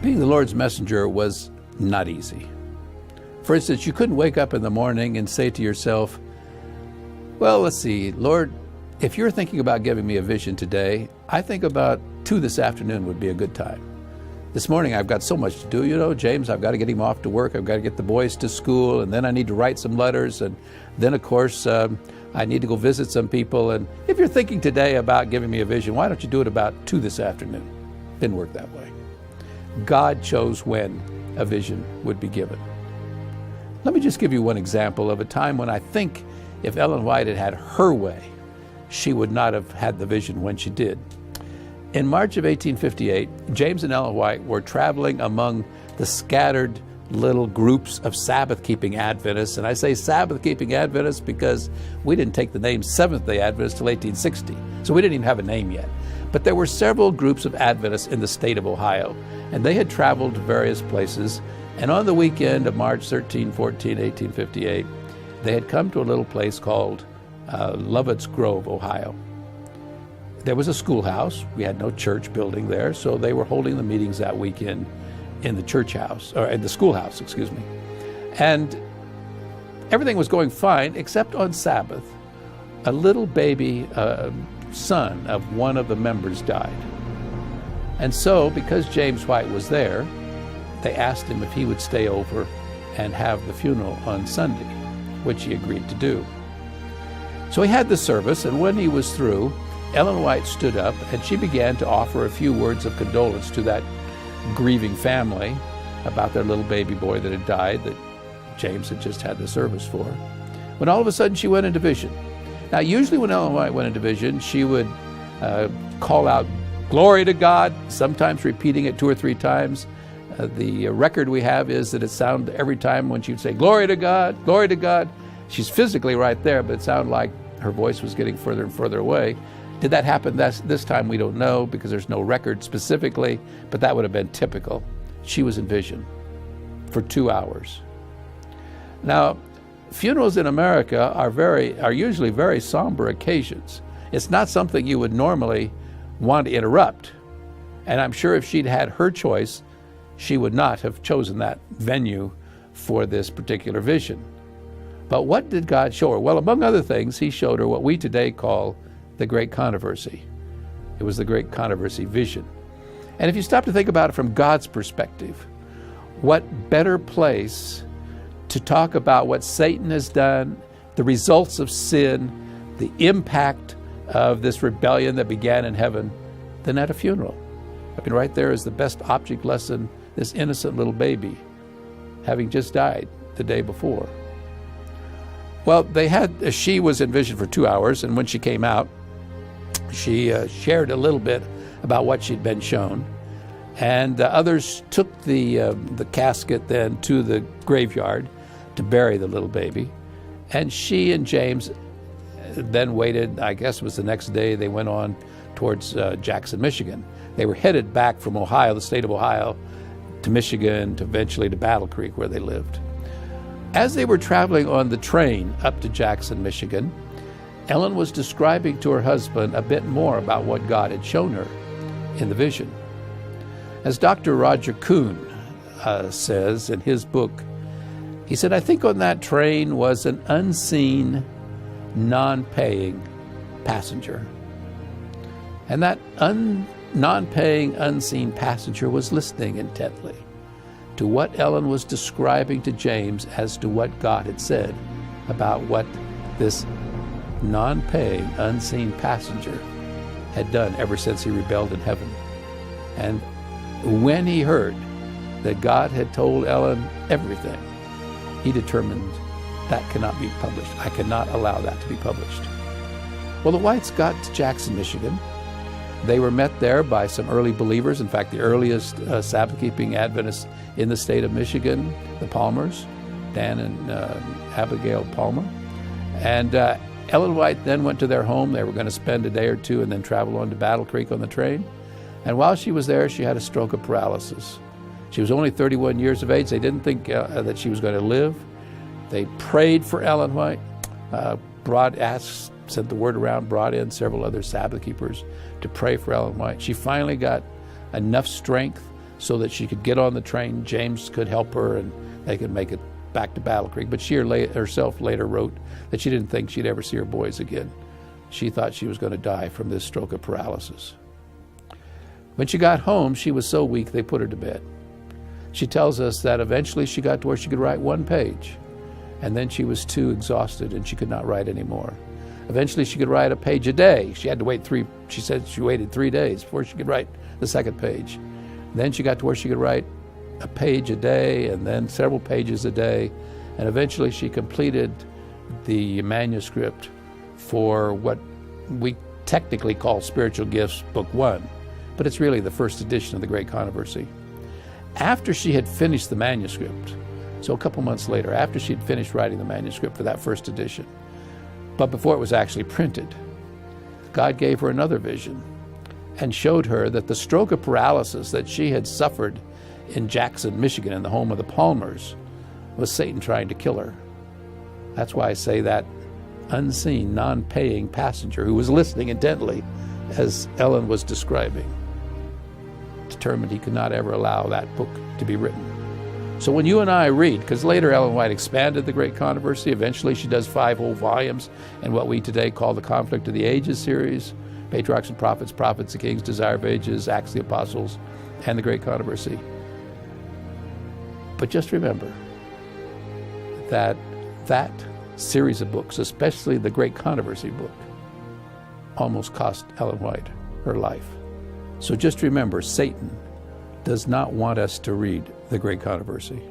Being the Lord's messenger was not easy. For instance, you couldn't wake up in the morning and say to yourself, well, let's see, Lord, if you're thinking about giving me a vision today, I think about 2 this afternoon would be a good time. This morning I've got so much to do, you know, James, I've got to get him off to work, I've got to get the boys to school, and then I need to write some letters, and then of course I need to go visit some people. And if you're thinking today about giving me a vision, why don't you do it about 2 this afternoon? Didn't work that way. God chose when a vision would be given. Let me just give you one example of a time when I think if Ellen White had had her way, she would not have had the vision when she did. In March of 1858, James and Ellen White were traveling among the scattered little groups of Sabbath-keeping Adventists. And I say Sabbath-keeping Adventists because we didn't take the name Seventh-day Adventists till 1860, so we didn't even have a name yet. But there were several groups of Adventists in the state of Ohio, and they had traveled to various places. And on the weekend of March 13, 14, 1858, they had come to a little place called Lovett's Grove, Ohio. There was a schoolhouse. We had no church building there, so they were holding the meetings that weekend in the church house, or in the schoolhouse, excuse me. And everything was going fine, except on Sabbath, a little baby son of one of the members died. And so, because James White was there, they asked him if he would stay over and have the funeral on Sunday, which he agreed to do. So he had the service, and when he was through, Ellen White stood up and she began to offer a few words of condolence to that grieving family about their little baby boy that had died, that James had just had the service for, when all of a sudden she went into vision. Now, usually when Ellen White went into vision, she would call out, "Glory to God," sometimes repeating it 2 or 3 times. The record we have is that it sounded every time when she would say, "Glory to God, glory to God." She's physically right there, but it sounded like her voice was getting further and further away. Did that happen this time? We don't know, because there's no record specifically, but that would have been typical. She was in vision for 2 hours. Now, funerals in America are usually very somber occasions. It's not something you would normally want to interrupt. And I'm sure if she'd had her choice, she would not have chosen that venue for this particular vision. But what did God show her? Well, among other things, he showed her what we today call the Great Controversy. It was the Great Controversy vision. And if you stop to think about it from God's perspective, what better place to talk about what Satan has done, the results of sin, the impact of this rebellion that began in heaven, than at a funeral. I mean, right there is the best object lesson, this innocent little baby having just died the day before. Well, she was in vision for 2 hours, and when she came out, she shared a little bit about what she'd been shown. And others took the casket then to the graveyard to bury the little baby. And she and James then waited, I guess it was the next day, they went on towards Jackson, Michigan. They were headed back from Ohio, the state of Ohio, to Michigan, to eventually to Battle Creek, where they lived. As they were traveling on the train up to Jackson, Michigan, Ellen was describing to her husband a bit more about what God had shown her in the vision. As Dr. Roger Kuhn says in his book, he said, "I think on that train was an unseen, non-paying passenger." And that non-paying, unseen passenger was listening intently to what Ellen was describing to James as to what God had said about what this non-paying, unseen passenger had done ever since he rebelled in heaven. And when he heard that God had told Ellen everything, he determined that cannot be published. I cannot allow that to be published. Well, the Whites got to Jackson, Michigan. They were met there by some early believers, in fact, the earliest Sabbath-keeping Adventists in the state of Michigan, the Palmers, Dan and Abigail Palmer. And Ellen White then went to their home. They were going to spend a day or two and then travel on to Battle Creek on the train. And while she was there, she had a stroke of paralysis. She was only 31 years of age. They didn't think that she was going to live. They prayed for Ellen White, sent the word around, brought in several other Sabbath keepers to pray for Ellen White. She finally got enough strength so that she could get on the train. James could help her and they could make it back to Battle Creek. But she herself later wrote that she didn't think she'd ever see her boys again. She thought she was going to die from this stroke of paralysis. When she got home, she was so weak they put her to bed. She tells us that eventually she got to where she could write one page, and then she was too exhausted and she could not write anymore. Eventually she could write a page a day. She had to wait she said she waited 3 days before she could write the second page. Then she got to where she could write a page a day and then several pages a day, and eventually she completed the manuscript for what we technically call Spiritual Gifts, Book 1, but it's really the first edition of the Great Controversy. After she had finished the manuscript, so a couple months later, after she'd finished writing the manuscript for that first edition, but before it was actually printed, God gave her another vision and showed her that the stroke of paralysis that she had suffered in Jackson, Michigan, in the home of the Palmers, was Satan trying to kill her. That's why I say that unseen, non-paying passenger who was listening intently as Ellen was describing, determined he could not ever allow that book to be written. So when you and I read, because later Ellen White expanded the Great Controversy, eventually she does 5 whole volumes in what we today call the Conflict of the Ages series, Patriarchs and Prophets, Prophets and Kings, Desire of Ages, Acts of the Apostles, and the Great Controversy. But just remember that that series of books, especially the Great Controversy book, almost cost Ellen White her life. So just remember, Satan does not want us to read the Great Controversy.